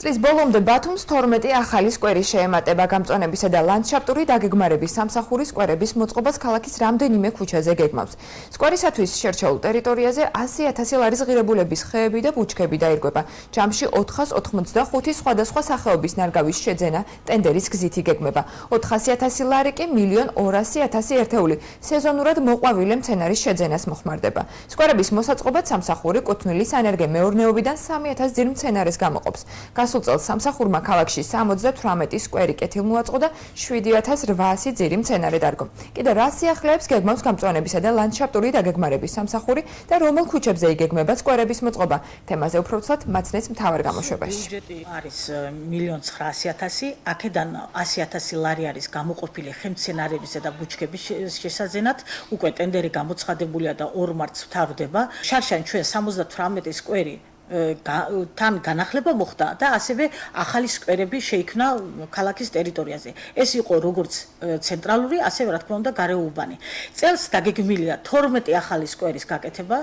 წლის ბოლომდე ბათუმს 12 ახალი სკვერი შეემატება. გამწვანებისა და ლანდშაფტური დაგეგმარების სამსახურის სკვერების მოწყობას ქალაქის რამდენიმე ქუჩაზე გეგმავს. სკვერისათვის შერჩეულ ტერიტორიაზე 100,000 ლარის ღირებულების ხეები და ბუჩქები დაირღვება. ჯამში 485 სხვადასხვა სახეობის ნარგავის შეძენა ტენდერის გზით იგეგმება. 400,000 ლარი კი 1,200,000 ერთეული სეზონურად მოყვავილე მცენარის შეძენას მოხმარდება. სკვერების მოსაწყობად სამსახური კუთვნილი სანერგე-მეურნეობიდან 3,000 ძირ მცენარეს გამოყოფს. გასულ წელს სამსახურმა ქალაქში 78 სკვერი კეთილმოაწყო და 7,800 ძირი მცენარე დარგო. კიდე რა სიახლეებს გეგმავს გამწვანებისა და ლანდშაფტური დაგეგმარების სამსახური და რომელ ქუჩებზე იგეგმება სკვერების მოწყობა? თემაზე უფრო ცალად მაცნეს მთავარ გამოშვებაში. ბიუჯეტი არის 1,900,000, აქედან 100,000 ლარი არის გამოყოფილი ხემცენარებისა და ბუჩქების შესაძენად. უკვე ტენდერი გამოცხადებულია და 2 მარტს მთავრდება. შარშან ჩვენ 78 სკვერი თან განახლება მოხდა და ასევე ახალი სკვერები შეიქმნა ქალაქის ტერიტორიაზე. ეს იყო როგორც ცენტრალური, ასევე რა თქმა უნდა გარეუბანი. წელს დაგეგმილია 12 ახალი სკვერის გაკეთება.